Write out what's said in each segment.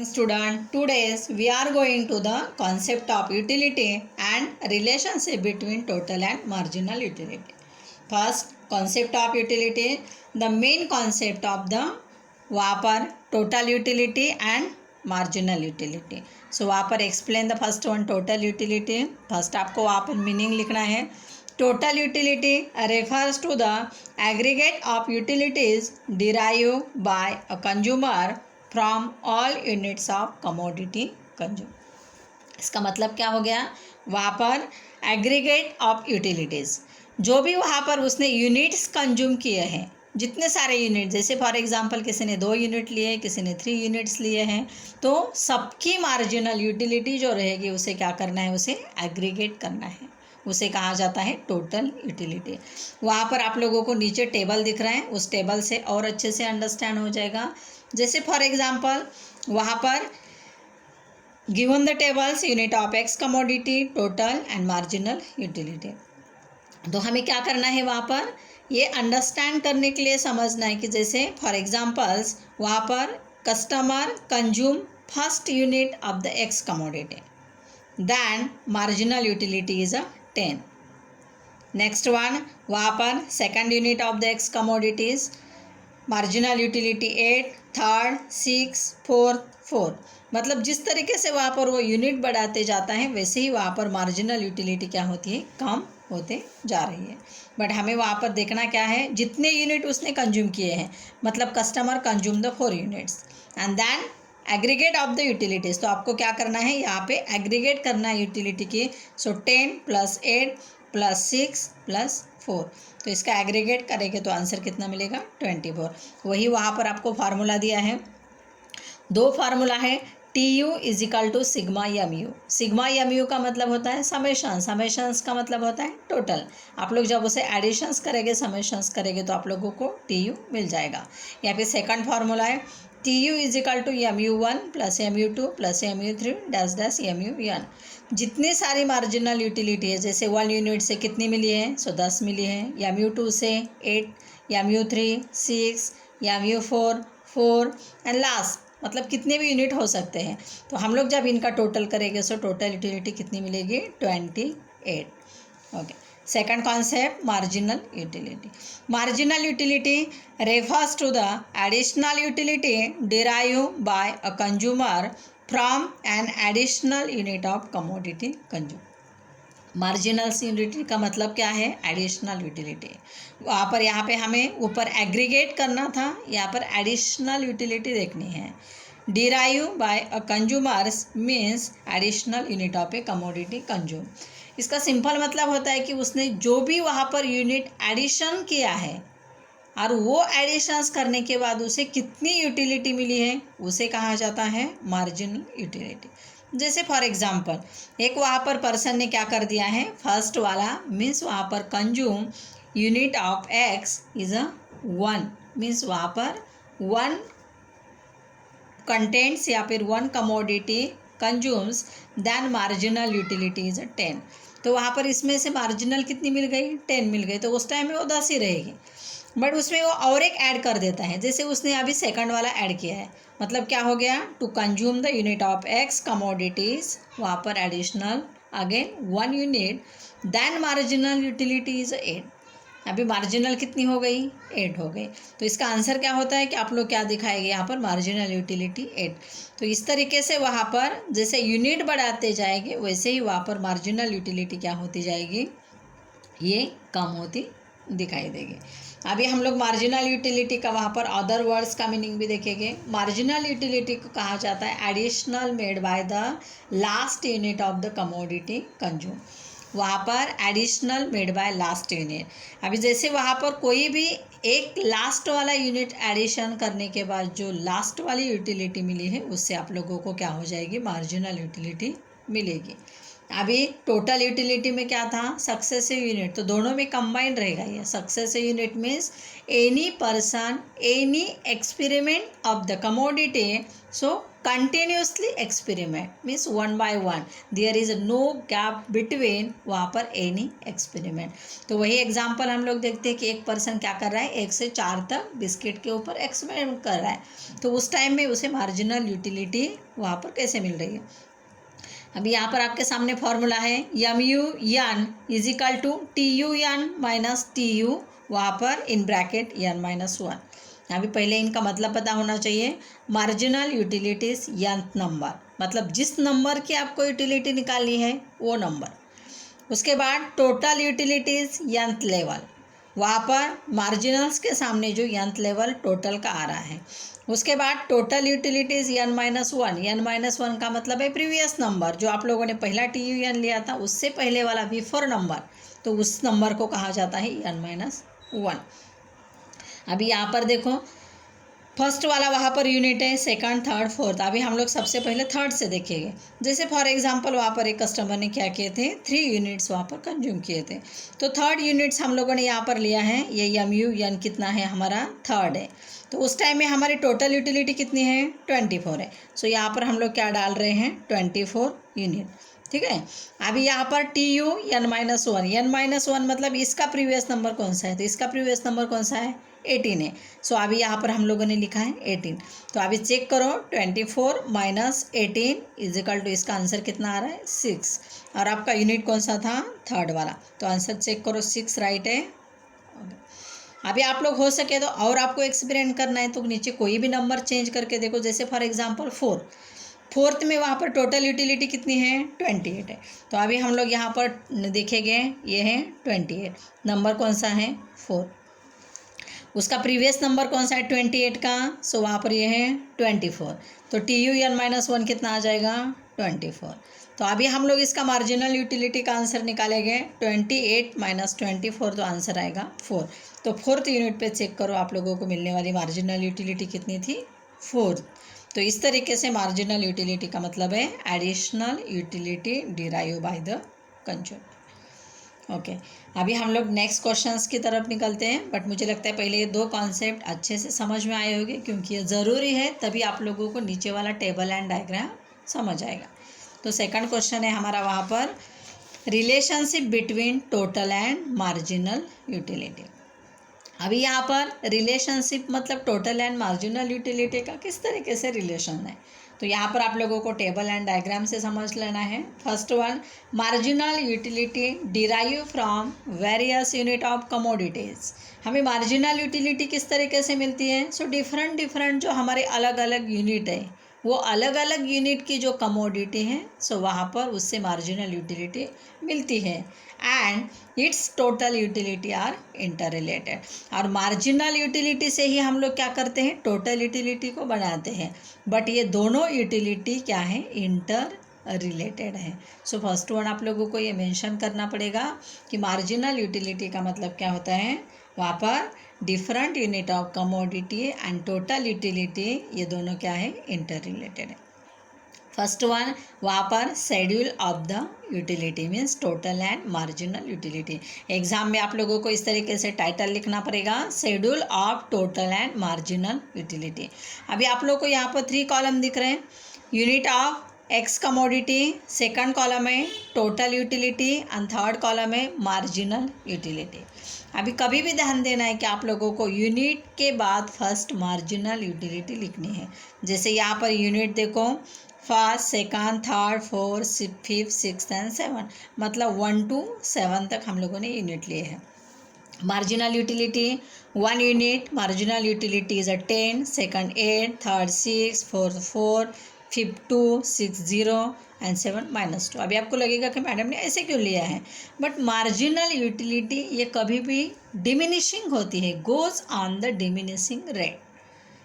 Student, today we are going to the concept of utility and relationship between total and marginal utility. First, concept of utility, the main concept of the वहाँ पर total utility and marginal utility. So वहाँ पर explain the first one total utility. First आपको वहाँ पर meaning लिखना है. Total utility refers to the aggregate of utilities derived by a consumer from all units of commodity consume. इसका मतलब क्या हो गया, वहाँ पर एग्रीगेट ऑफ यूटिलिटीज़, जो भी वहाँ पर उसने यूनिट्स कंज्यूम किए हैं, जितने सारे यूनिट, जैसे फॉर एग्जांपल किसी ने 2 यूनिट लिए, किसी ने 3 यूनिट्स लिए हैं, तो सबकी मार्जिनल यूटिलिटी जो रहेगी उसे क्या करना है, उसे एग्रीगेट करना है. उसे कहा जाता है टोटल यूटिलिटी. वहाँ पर आप लोगों को नीचे टेबल दिख रहा है, उस टेबल से और अच्छे से अंडरस्टैंड हो जाएगा. जैसे फॉर एग्जांपल वहाँ पर given the tables unit of X commodity, total and marginal utility. तो हमें क्या करना है, वहाँ पर ये अंडरस्टैंड करने के लिए समझना है कि जैसे फॉर एग्जांपल्स वहाँ पर customer consume first unit of the X commodity, then marginal utility is 10. Next one, वहाँ पर second unit of the X commodities, marginal utility 8, third 6, fourth 4. मतलब जिस तरीके से वहाँ पर वो यूनिट बढ़ाते जाता है वैसे ही वहाँ पर मार्जिनल यूटिलिटी क्या होती है, कम होते जा रही है. बट हमें वहाँ पर देखना क्या है, जितने यूनिट उसने कंज्यूम किए हैं, मतलब customer consume the 4 units and then aggregate of the utilities. तो आपको क्या करना है, यहाँ पे एग्रीगेट करना है यूटिलिटी की. सो 10 + 8 + 6 + 4. तो इसका एग्रीगेट करेंगे तो आंसर कितना मिलेगा, 24. वही वहाँ पर आपको फार्मूला दिया है, 2 फार्मूला है. TU = sigma MU. Sigma MU का मतलब होता है समेशन, समेशंस का मतलब होता है टोटल. आप लोग जब उसे एडिशंस करेंगे, समेशंस करेंगे तो आप लोगों को TU मिल जाएगा. यहाँ पे सेकंड फार्मूला है TU = MU1 + MU2 + MU3 -- MUN. जितनी सारी मार्जिनल यूटिलिटी है, जैसे 1 यूनिट से कितनी मिली है, 10 मिली है. MU2 से 8, MU3 6, MU4 4 एंड लास्ट, मतलब कितने भी यूनिट हो सकते हैं. तो हम लोग जब इनका टोटल करेंगे सो टोटल यूटिलिटी कितनी मिलेगी, 28. Okay. Second concept marginal utility. Marginal utility refers to the additional utility derived by a consumer from an additional unit of commodity consume. Marginal utility का मतलब क्या है, एडिशनल यूटिलिटी. वहाँ पर यहाँ पे हमें ऊपर एग्रीगेट करना था, यहाँ पर एडिशनल यूटिलिटी देखनी है. Derive by a consumers means additional unit of a commodity consume. इसका सिंपल मतलब होता है कि उसने जो भी वहाँ पर यूनिट एडिशन किया है और वो एडिशंस करने के बाद उसे कितनी यूटिलिटी मिली है, उसे कहा जाता है मार्जिनल यूटिलिटी. जैसे फॉर एग्जांपल एक वहाँ पर पर्सन ने क्या कर दिया है, फर्स्ट वाला मीन्स वहाँ पर consume unit of X is 1, means वहाँ पर 1 कंटेंट्स या फिर 1 commodity consumes, then marginal utility is 10. तो वहाँ पर इसमें से मार्जिनल कितनी मिल गई, 10 मिल गई. तो उस टाइम में वो 10 ही रहेगी. बट उसमें वो और एक ऐड कर देता है, जैसे उसने अभी सेकंड वाला ऐड किया है. मतलब क्या हो गया, to consume the unit of X commodities, वहाँ पर additional again 1 unit, then marginal utility is 8. अभी मार्जिनल कितनी हो गई, 8 हो गई. तो इसका आंसर क्या होता है कि आप लोग क्या दिखाएंगे यहाँ पर, मार्जिनल यूटिलिटी 8. तो इस तरीके से वहाँ पर जैसे यूनिट बढ़ाते जाएंगे वैसे ही वहाँ पर मार्जिनल यूटिलिटी क्या होती जाएगी, ये कम होती दिखाई देगी. अभी हम लोग मार्जिनल यूटिलिटी का वहाँ पर अदर वर्ड्स का मीनिंग भी देखेंगे. मार्जिनल यूटिलिटी को कहा जाता है additional made by the last unit of the commodity consume. वहाँ पर additional made by last unit. अभी जैसे वहाँ पर कोई भी एक लास्ट वाला यूनिट एडिशन करने के बाद जो लास्ट वाली यूटिलिटी मिली है उससे आप लोगों को क्या हो जाएगी, मार्जिनल यूटिलिटी मिलेगी. अभी टोटल यूटिलिटी में क्या था, सक्सेसिव यूनिट. तो दोनों में कंबाइंड रहेगा ये. Successive unit means any person any experiment of the commodity, so continuously experiment, means 1 by 1, there is no gap between वहाँ पर एनी एक्सपेरिमेंट। तो वही एग्जाम्पल हम लोग देखते हैं कि एक पर्सन क्या कर रहा है, 1 से 4 तक बिस्किट के ऊपर एक्सपेरिमेंट कर रहा है, तो उस टाइम में उसे मार्जिनल यूटिलिटी वहाँ पर कैसे मिल रही है। अभी यहाँ पर आपके सामने फॉर्मूला है MU(n) is equal to TU(n) minus TU, वहाँ पर इन ब्रैकेट n-1। अभी पहले इनका मतलब पता होना चाहिए। मार्जिनल यूटिलिटीज nth नंबर, मतलब जिस नंबर की आपको यूटिलिटी निकालनी है वो नंबर। उसके बाद टोटल यूटिलिटीज nth लेवल, वहाँ पर मार्जिनल्स के सामने जो nth लेवल टोटल का आ रहा है। उसके बाद टोटल यूटिलिटीज n-1 का मतलब है प्रीवियस नंबर, जो आप लोगों ने पहला TUN लिया था उससे पहले वाला बिफोर नंबर, तो उस नंबर को कहा जाता है n-1। अभी यहाँ पर देखो, फर्स्ट वाला वहाँ पर यूनिट है, सेकंड, थर्ड, फोर्थ। अभी हम लोग सबसे पहले थर्ड से देखेंगे। जैसे फॉर एग्जांपल वहाँ पर एक कस्टमर ने क्या किए थे, 3 यूनिट्स वहाँ पर कंज्यूम किए थे, तो थर्ड यूनिट्स हम लोगों ने यहाँ पर लिया है। ये MU(n) कितना है हमारा, थर्ड है। तो उस टाइम में हमारी टोटल यूटिलिटी कितनी है, 24 है। सो यहाँ पर हम लोग क्या डाल रहे हैं, 24 यूनिट, ठीक है। अभी यहाँ पर TUN-1 मतलब इसका प्रीवियस नंबर कौन सा है, तो इसका प्रीवियस नंबर कौन सा है, 18 है। सो अभी यहाँ पर हम लोगों ने लिखा है 18। तो अभी चेक करो, 24 माइनस 18 इज इक्वल टू, इसका आंसर कितना आ रहा है, 6। और आपका यूनिट कौन सा था, थर्ड वाला। तो आंसर चेक करो, 6 राइट है। अभी आप लोग हो सके तो और आपको एक्सपेरिमेंट करना है तो नीचे कोई भी नंबर चेंज करके देखो। जैसे फॉर एग्जाम्पल फोर्थ में वहाँ पर टोटल यूटिलिटी कितनी है, 28 है। तो अभी हम लोग यहाँ पर देखेंगे, ये है 28, नंबर कौन सा है, 4। उसका प्रीवियस नंबर कौन सा है, 28 का, सो वहाँ पर ये है 24। तो TUN-1 कितना आ जाएगा, 24। तो अभी हम लोग इसका मार्जिनल यूटिलिटी का आंसर निकालेंगे, 28 माइनस 24, तो आंसर आएगा 4। तो फोर्थ यूनिट पे चेक करो, आप लोगों को मिलने वाली मार्जिनल यूटिलिटी कितनी थी, 4। तो इस तरीके से मार्जिनल यूटिलिटी का मतलब है additional utility derive by the consumer. Okay, अभी हम लोग नेक्स्ट क्वेश्चंस की तरफ निकलते हैं, बट मुझे लगता है पहले ये 2 कॉन्सेप्ट अच्छे से समझ में आए होंगे, क्योंकि ये ज़रूरी है, तभी आप लोगों को नीचे वाला टेबल एंड डायग्राम समझ आएगा। तो सेकंड क्वेश्चन है हमारा वहाँ पर, relationship between total and marginal utility. अभी यहाँ पर रिलेशनशिप मतलब टोटल एंड मार्जिनल यूटिलिटी का किस तरीके से रिलेशन है, तो यहाँ पर आप लोगों को टेबल एंड डायग्राम से समझ लेना है। First one, marginal utility derive from various unit of commodities. हमें मार्जिनल यूटिलिटी किस तरीके से मिलती है, सो डिफरेंट जो हमारे अलग अलग यूनिट है, वो अलग अलग यूनिट की जो कमोडिटी है, सो वहाँ पर उससे मार्जिनल यूटिलिटी मिलती है। And it's total utility are interrelated. और मार्जिनल यूटिलिटी से ही हम लोग क्या करते हैं, टोटल यूटिलिटी को बनाते हैं, बट ये दोनों यूटिलिटी क्या है, इंटर रिलेटेड है। सो फर्स्ट वन आप लोगों को ये मेंशन करना पड़ेगा कि मार्जिनल यूटिलिटी का मतलब क्या होता है, वहाँ पर different unit of commodity and total utility, ये दोनों क्या है, इंटर रिलेटेड है। फर्स्ट वन, वहाँ पर schedule of the utility means total and marginal utility. Exam में आप लोगों को इस तरीके से टाइटल लिखना पड़ेगा, schedule of total and marginal utility. अभी आप लोग को यहाँ पर 3 कॉलम दिख रहे हैं, unit of X commodity, second column है total utility and third column है मार्जिनल यूटिलिटी। अभी कभी भी ध्यान देना है कि आप लोगों को यूनिट के बाद फर्स्ट मार्जिनल यूटिलिटी लिखनी है। जैसे यहाँ पर यूनिट देखो, first, second, third, fourth, fifth, sixth and 7, मतलब 1 to 7 तक हम लोगों ने यूनिट लिए हैं। Marginal utility 1 unit, marginal utility is 10, second 8, third 6, fourth 4, fifth 2, 6 0 and 7 -2। अभी आपको लगेगा कि मैडम ने ऐसे क्यों लिया है, बट मार्जिनल यूटिलिटी ये कभी भी डिमिनिशिंग होती है, goes on the diminishing rate.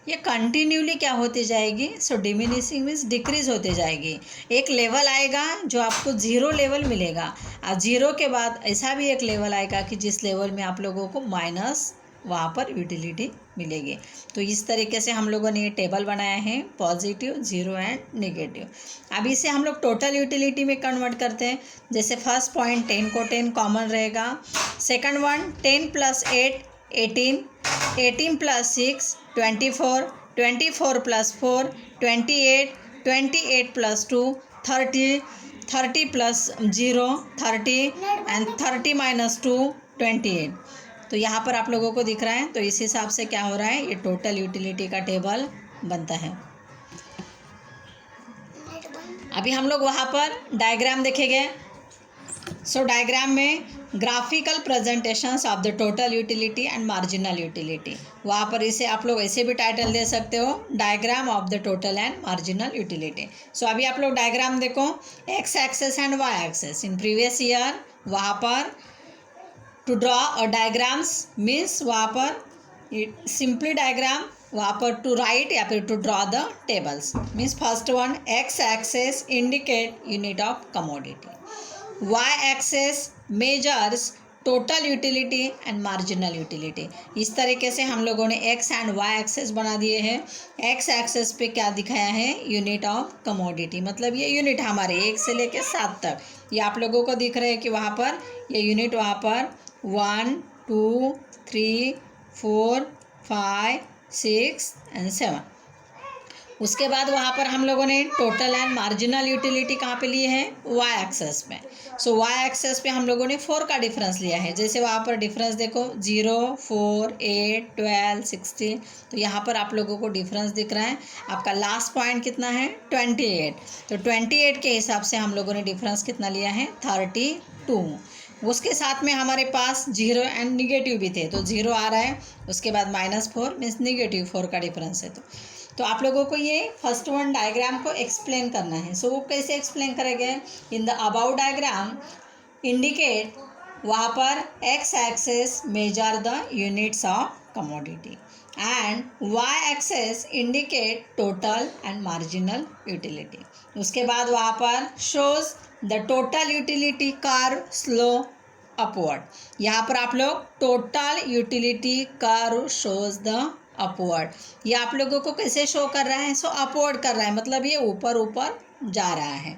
ये कंटिन्यूली क्या होती जाएगी, सो डिमिनिशिंग मीन्स डिक्रीज होते जाएगी। एक लेवल आएगा जो आपको 0 लेवल मिलेगा, और 0 के बाद ऐसा भी एक लेवल आएगा कि जिस लेवल में आप लोगों को माइनस वहाँ पर यूटिलिटी मिलेगी। तो इस तरीके से हम लोगों ने ये टेबल बनाया है, पॉजिटिव, 0 एंड नेगेटिव। अब इसे हम लोग टोटल यूटिलिटी में कन्वर्ट करते हैं। जैसे फर्स्ट पॉइंट 10 को 10 कॉमन रहेगा, second one 10 + 8 18, 18 + 6 24, 24 + 4 28, 28 plus 2 30, 30 plus 0 30 and 30 minus 2 28। तो यहाँ पर आप लोगों को दिख रहा है। तो इस हिसाब से क्या हो रहा है, ये टोटल यूटिलिटी का टेबल बनता है। अभी हम लोग वहाँ पर डायग्राम देखेंगे। सो डायग्राम में graphical presentations of the total utility and marginal utility, वहाँ पर इसे आप लोग ऐसे भी टाइटल दे सकते हो, diagram of the total and marginal utility. So अभी आप लोग डायग्राम देखो, X axis and Y axis. In previous year वहाँ पर to draw a diagrams means वहाँ पर सिंपली डायग्राम, वहाँ पर टू राइट या फिर to draw the tables means first one X axis indicate unit of commodity, Y axis measures total utility and marginal utility. इस तरीके से हम लोगों ने एक्स एंड वाई एक्सेस बना दिए हैं। एक्स एक्सेस पे क्या दिखाया है, यूनिट ऑफ कमोडिटी, मतलब ये यूनिट हमारे 1 से लेकर 7 तक, ये आप लोगों को दिख रहे हैं कि वहाँ पर ये यूनिट वहाँ पर 1 2 3 4 5 6 एंड 7। उसके बाद वहाँ पर हम लोगों ने टोटल एंड मार्जिनल यूटिलिटी कहाँ पे लिए हैं, वाई एक्सेस में। सो वाई एक्सेस पे हम लोगों ने 4 का डिफरेंस लिया है। जैसे वहाँ पर डिफरेंस देखो 0 4 8 12 16, तो यहाँ पर आप लोगों को डिफरेंस दिख रहा है। आपका लास्ट पॉइंट कितना है, 28। तो 28 के हिसाब से हम लोगों ने डिफरेंस कितना लिया है, 32। उसके साथ में हमारे पास 0 एंड निगेटिव भी थे, तो 0 आ रहा है, उसके बाद -4 मीन्स निगेटिव 4 का डिफरेंस है। तो आप लोगों को ये फर्स्ट वन डायग्राम को एक्सप्लेन करना है। सो वो कैसे एक्सप्लेन करेंगे, in the about diagram indicate, वहाँ पर X axis measure the units of commodity and Y axis indicate total and marginal utility. उसके बाद वहाँ पर shows the total utility curve slow upward, यहाँ पर आप लोग total utility curve shows the upward, ये आप लोगों को कैसे शो कर रहा है, सो अपवर्ड कर रहा है, मतलब ये ऊपर ऊपर जा रहा है।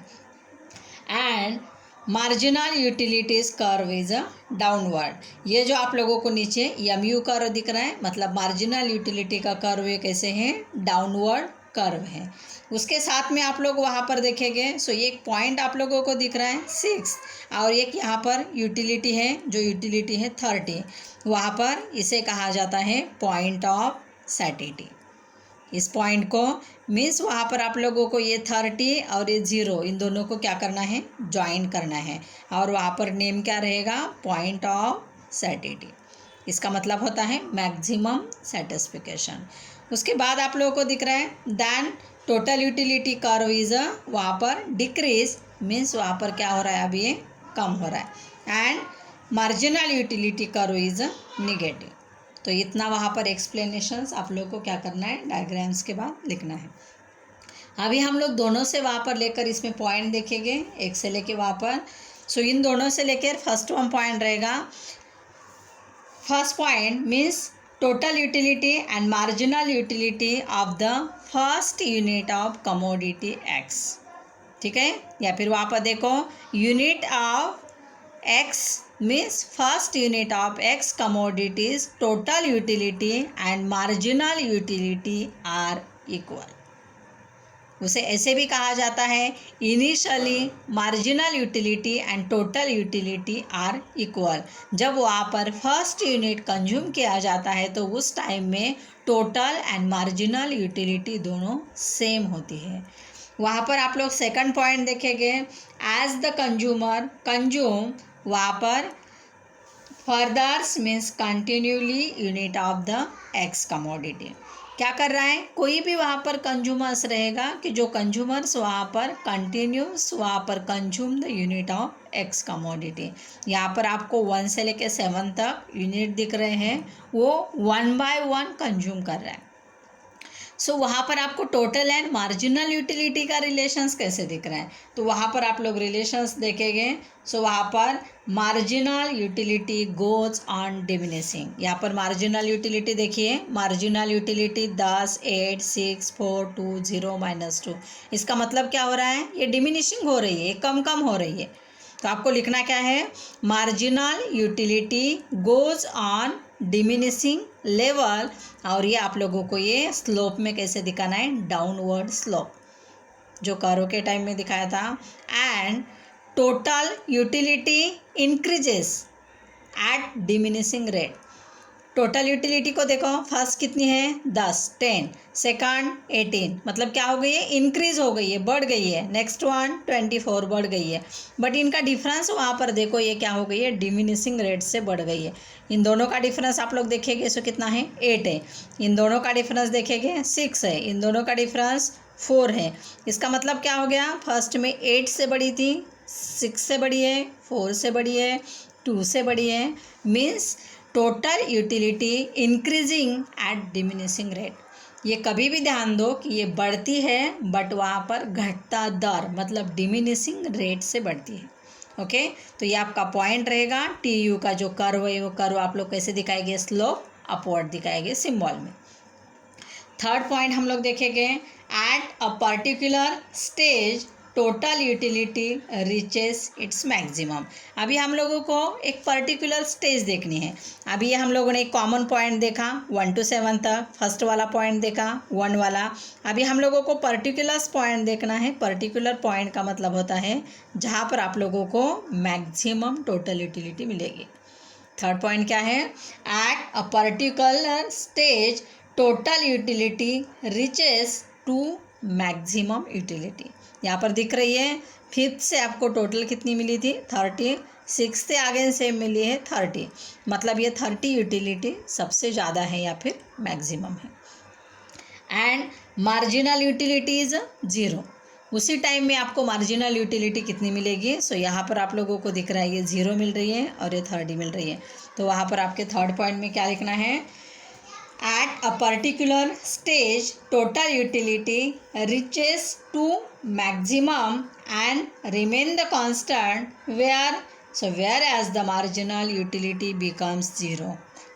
And marginal utilities curve is a downward, ये जो आप लोगों को नीचे MU कर्व दिख रहा है, मतलब मार्जिनल यूटिलिटी का कर्व ये कैसे है, डाउनवर्ड कर्व है। उसके साथ में आप लोग वहाँ पर देखेंगे, सो एक पॉइंट आप लोगों को दिख रहा है 6, और एक यहाँ पर यूटिलिटी है, जो यूटिलिटी है 30, वहाँ पर इसे कहा जाता है पॉइंट ऑफ सैटिटी। इस पॉइंट को मीन्स वहाँ पर आप लोगों को ये 30 और ये 0, इन दोनों को क्या करना है, ज्वाइन करना है, और वहाँ पर नेम क्या रहेगा, पॉइंट ऑफ सैटिटी। इसका मतलब होता है मैक्सिमम सेटिस्फिकेशन। उसके बाद आप लोगों को दिख रहा है then total utility curve is वहाँ पर डिक्रीज, मीन्स वहाँ पर क्या हो रहा है, अभी ये कम हो रहा है, and marginal utility curve is negative. तो इतना वहाँ पर एक्सप्लेनेशंस आप लोगों को क्या करना है, डायग्राम्स के बाद लिखना है। अभी हम लोग दोनों से वहाँ पर लेकर इसमें पॉइंट देखेंगे, एक से लेके वहाँ पर। सो इन दोनों से लेकर फर्स्ट वन पॉइंट रहेगा, first point means total utility and marginal utility of the first unit of commodity x, ठीक है। या फिर वहाँ पर देखो unit of x means first unit of X commodities total utility and marginal utility are equal। उसे ऐसे भी कहा जाता है initially marginal utility and total utility are equal. जब वहाँ पर फर्स्ट यूनिट कंज्यूम किया जाता है तो उस टाइम में टोटल एंड मार्जिनल यूटिलिटी दोनों सेम होती है। वहाँ पर आप लोग सेकंड पॉइंट देखेंगे, एज द कंज्यूमर कंज्यूम, वहाँ पर furthers means continually unit of the X commodity, क्या कर रहा है, कोई भी वहाँ पर कंज्यूमर्स रहेगा कि जो कंज्यूमर्स वहाँ पर कंटिन्यूस वहाँ पर consume the unit of X commodity. यहाँ पर आपको 1 से लेकर 7 तक यूनिट दिख रहे हैं, वो 1 बाय 1 कंज्यूम कर रहा है। सो वहाँ पर आपको टोटल एंड मार्जिनल यूटिलिटी का रिलेशंस कैसे दिख रहा है, तो वहाँ पर आप लोग रिलेशंस देखेंगे। सो वहाँ पर marginal utility goes on diminishing, यहाँ पर मार्जिनल यूटिलिटी देखिए, मार्जिनल यूटिलिटी 10 8 6 4 2 0 -2, इसका मतलब क्या हो रहा है, ये डिमिनिशिंग हो रही है, कम कम हो रही है। तो आपको लिखना क्या है, marginal utility goes on diminishing level, और ये आप लोगों को ये स्लोप में कैसे दिखाना है, डाउनवर्ड स्लोप। जो कर्व के टाइम में दिखाया था, and total utility increases eight diminishing rate. Total utility को देखो, फर्स्ट कितनी है 10 10, सेकंड 18, मतलब क्या हो गई है, इंक्रीज हो गई है, बढ़ गई है। नेक्स्ट वन 24 बढ़ गई है, बट इनका डिफरेंस वहाँ पर देखो ये क्या हो गई है, डिमिनिशिंग रेट से बढ़ गई है। इन दोनों का डिफरेंस आप लोग देखेंगे सो कितना है 8 है, इन दोनों का डिफरेंस देखेंगे 6 है, इन दोनों का डिफरेंस 4 है। इसका मतलब क्या हो गया, फर्स्ट में 8 से बड़ी थी, 6 से बड़ी है, 4 से बड़ी है, 2 से बड़ी है, means total utility increasing at diminishing rate. ये कभी भी ध्यान दो कि ये बढ़ती है बट वहाँ पर घटता दर, मतलब डिमिनिशिंग रेट से बढ़ती है। ओके, तो ये आपका पॉइंट रहेगा। टी यू का जो कर्व है वो कर्व आप लोग कैसे दिखाएंगे, स्लोप अपवर्ड दिखाएंगे सिंबल में। थर्ड पॉइंट हम लोग देखेंगे, eight a particular stage total utility reaches its maximum. अभी हम लोगों को एक पर्टिकुलर स्टेज देखनी है। अभी हम लोगों ने एक कॉमन पॉइंट देखा 1 to 7 तक, फर्स्ट वाला पॉइंट देखा 1 वाला। अभी हम लोगों को पर्टिकुलर पॉइंट देखना है। पर्टिकुलर पॉइंट का मतलब होता है जहाँ पर आप लोगों को मैक्सिमम टोटल यूटिलिटी मिलेगी। थर्ड पॉइंट क्या है, at a particular stage total utility reaches to maximum utility. यहाँ पर दिख रही है, फिफ्थ से आपको टोटल कितनी मिली थी 30, सिक्स से आगे से मिली है 30, मतलब ये 30 यूटिलिटी सबसे ज़्यादा है या फिर मैक्सिमम है। And marginal utility is 0। उसी टाइम में आपको मार्जिनल यूटिलिटी कितनी मिलेगी, सो यहाँ पर आप लोगों को दिख रहा है ये 0 मिल रही है और ये 30 मिल रही है। तो वहाँ पर आपके थर्ड पॉइंट में क्या लिखना है, at a particular stage total utility reaches to maximum and remain the constant whereas the marginal utility becomes 0।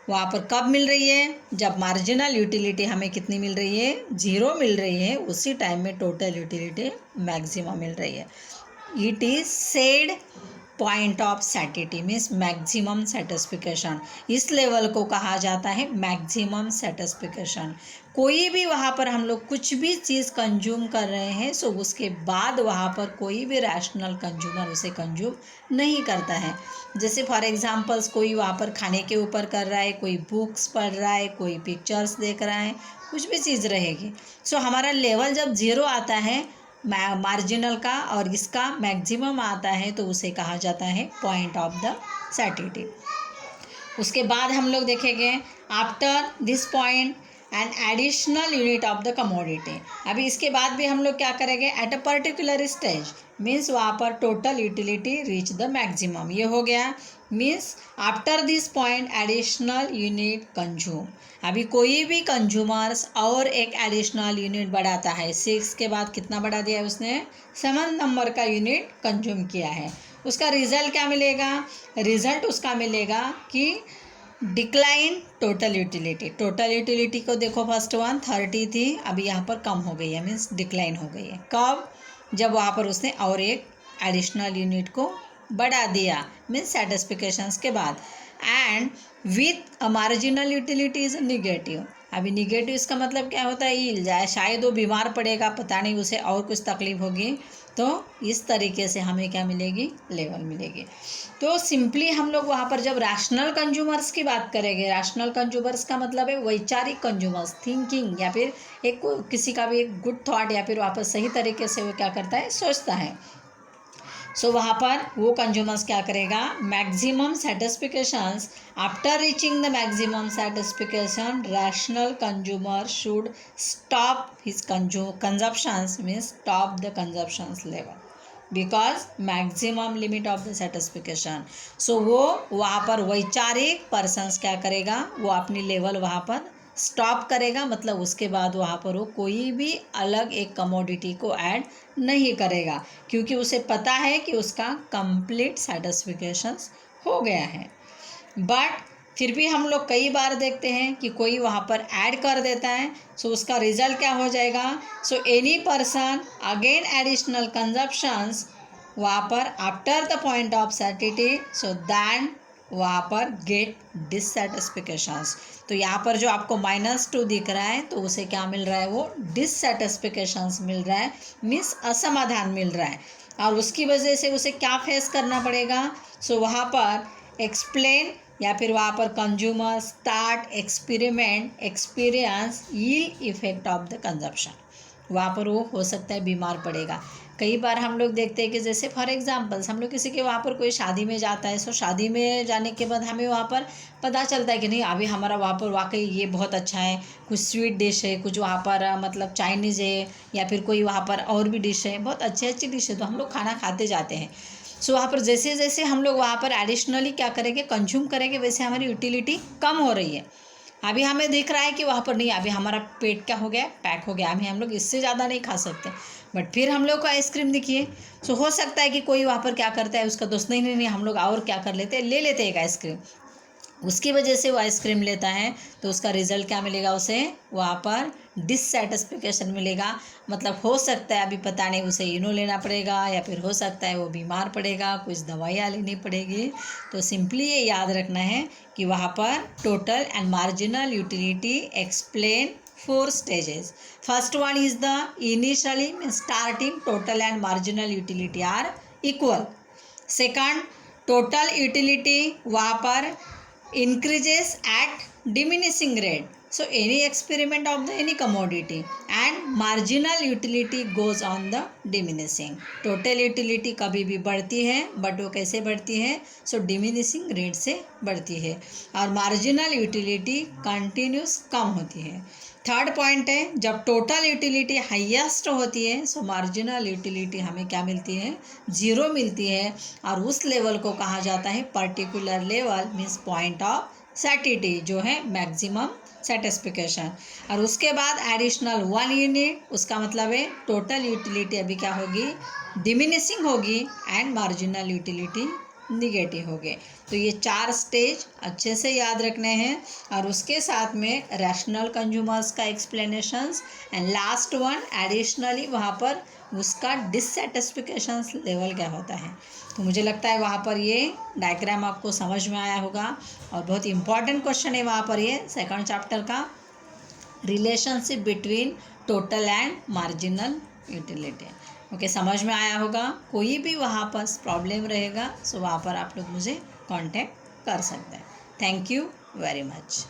वहाँ पर कब मिल रही है, जब मार्जिनल यूटिलिटी हमें कितनी मिल रही है, 0 मिल रही है, उसी टाइम में टोटल यूटिलिटी मैक्सिमम मिल रही है। It is said point of satisfaction means maximum satisfaction. इस लेवल को कहा जाता है मैक्सिमम सेटिस्फिकेशन। कोई भी वहाँ पर हम लोग कुछ भी चीज़ कंज्यूम कर रहे हैं, सो उसके बाद वहाँ पर कोई भी रैशनल कंज्यूमर उसे कंज्यूम नहीं करता है। जैसे फॉर एग्जांपल्स कोई वहाँ पर खाने के ऊपर कर रहा है, कोई बुक्स पढ़ रहा है, कोई पिक्चर्स देख रहा है, कुछ भी चीज़ रहेगी। सो हमारा लेवल जब 0 आता है मार्जिनल का और इसका मैक्सिमम आता है, तो उसे कहा जाता है पॉइंट ऑफ द सैटिस्फैक्शन। उसके बाद हम लोग देखेंगे, after this point N additional unit of the commodity. अभी इसके बाद भी हम लोग क्या करेंगे, eight a particular stage means वहाँ पर total utility reach the maximum, ये हो गया। Means after this point additional unit consume. अभी कोई भी कंज्यूमर्स और एक एडिशनल यूनिट बढ़ाता है, 6 के बाद कितना बढ़ा दिया है उसने, 7 नंबर का यूनिट कंज्यूम किया है, उसका रिजल्ट क्या मिलेगा, रिजल्ट उसका मिलेगा कि decline total utility. Total utility को देखो, फर्स्ट वन 30 थी, अभी यहाँ पर कम हो गई है, मीन्स डिक्लाइन हो गई है। कब, जब वहाँ पर उसने और एक एडिशनल यूनिट को बढ़ा दिया, मीन्स सेटिस्फिकेशंस के बाद। And with a marginal utility is negative. अभी निगेटिव इसका मतलब क्या होता है, हिल जाए, शायद वो बीमार पड़ेगा, पता नहीं उसे और कुछ तकलीफ होगी, तो इस तरीके से हमें क्या मिलेगी, लेवल मिलेगी। तो सिंपली हम लोग वहाँ पर जब रैशनल कंज्यूमर्स की बात करेंगे, रैशनल कंज्यूमर्स का मतलब है वैचारिक कंज्यूमर्स, थिंकिंग या फिर एक किसी का भी एक गुड थॉट या फिर वहाँ पर सही तरीके से वो क्या करता है, सोचता है। सो वहाँ पर वो कंज्यूमर्स क्या करेगा, maximum satisfactions. After reaching the maximum satisfaction rational consumer should stop his consumptions means stop the consumptions level because maximum limit of the satisfaction. So वो वहाँ पर वैचारिक पर्सन्स क्या करेगा, वो अपनी लेवल वहाँ पर स्टॉप करेगा, मतलब उसके बाद वहाँ पर वो कोई भी अलग एक कमोडिटी को ऐड नहीं करेगा, क्योंकि उसे पता है कि उसका कंप्लीट सेटिस्फिकेशन हो गया है। बट फिर भी हम लोग कई बार देखते हैं कि कोई वहाँ पर ऐड कर देता है, सो उसका रिजल्ट क्या हो जाएगा, so any person again additional consumptions वहाँ पर after the point of satisfaction, so then वहाँ पर गेट डिससेटिस्फिकेशंस। तो यहाँ पर जो आपको -2 दिख रहा है तो उसे क्या मिल रहा है, वो डिससेटिस्फिकेशंस मिल रहा है, मीन्स असमाधान मिल रहा है। और उसकी वजह से उसे क्या फेस करना पड़ेगा, सो वहाँ पर एक्सप्लेन या फिर वहाँ पर consumer start experiment experience yield effect of the consumption. वहाँ पर वो हो सकता है बीमार पड़ेगा। कई बार हम लोग देखते हैं कि जैसे फॉर एग्जांपल्स हम लोग किसी के वहाँ पर कोई शादी में जाता है, सो शादी में जाने के बाद हमें वहाँ पर पता चलता है कि नहीं अभी हमारा वहाँ पर वाकई ये बहुत अच्छा है, कुछ स्वीट डिश है, कुछ वहाँ पर मतलब चाइनीज़ है या फिर कोई वहाँ पर और भी डिश है, बहुत अच्छी अच्छी डिश है, तो हम लोग खाना खाते जाते हैं। सो वहाँ पर जैसे जैसे हम लोग वहाँ पर एडिशनली क्या करेंगे, कंज्यूम करेंगे, वैसे हमारी यूटिलिटी कम हो रही है। अभी हमें दिख रहा है कि वहाँ पर नहीं, अभी हमारा पेट क्या हो गया, पैक हो गया, अभी हम लोग इससे ज़्यादा नहीं खा सकते। बट फिर हम लोग को आइसक्रीम दिखिए, सो हो सकता है कि कोई वहाँ पर क्या करता है, उसका दोस्त नहीं नहीं नहीं हम लोग और क्या कर लेते हैं, ले लेते हैं एक आइसक्रीम, उसकी वजह से वो आइसक्रीम लेता है, तो उसका रिजल्ट क्या मिलेगा उसे, वहाँ पर डिससेटिस्फिकेशन मिलेगा। मतलब हो सकता है अभी पता नहीं उसे इनो लेना पड़ेगा या फिर हो सकता है वो बीमार पड़ेगा, कुछ दवाइयाँ लेनी पड़ेगी। तो सिंपली ये याद रखना है कि वहाँ पर total and marginal utility explain 4 stages. First one is the initially starting total and marginal utility are equal. Second, total utility वहाँ पर increases at diminishing rate. So any experiment of the any commodity and marginal utility goes on the diminishing. Total utility कभी भी बढ़ती है, but वो कैसे बढ़ती है, सो डिमिनिशिंग रेट से बढ़ती है, और मार्जिनल यूटिलिटी कंटिन्यूस कम होती है। थर्ड पॉइंट है, जब टोटल यूटिलिटी हाईएस्ट होती है, सो मार्जिनल यूटिलिटी हमें क्या मिलती है, 0 मिलती है, और उस लेवल को कहा जाता है particular level, means point of satiety, जो है मैक्सिमम सेटिस्फिकेशन। और उसके बाद एडिशनल 1 यूनिट, उसका मतलब है टोटल यूटिलिटी अभी क्या होगी, डिमिनिशिंग होगी, एंड मार्जिनल यूटिलिटी निगेटिव हो गए। तो ये 4 स्टेज अच्छे से याद रखने हैं, और उसके साथ में रैशनल कंज्यूमर्स का explanations, and last one additionally वहाँ पर उसका डिससेटिस्फिकेशन लेवल क्या होता है। तो मुझे लगता है वहाँ पर ये डायग्राम आपको समझ में आया होगा, और बहुत इंपॉर्टेंट क्वेश्चन है वहाँ पर ये सेकंड चैप्टर का, relationship between total and marginal utility. Okay, समझ में आया होगा। कोई भी वहाँ पर प्रॉब्लम रहेगा, सो वहाँ पर आप लोग मुझे कांटेक्ट कर सकते हैं। Thank you very much.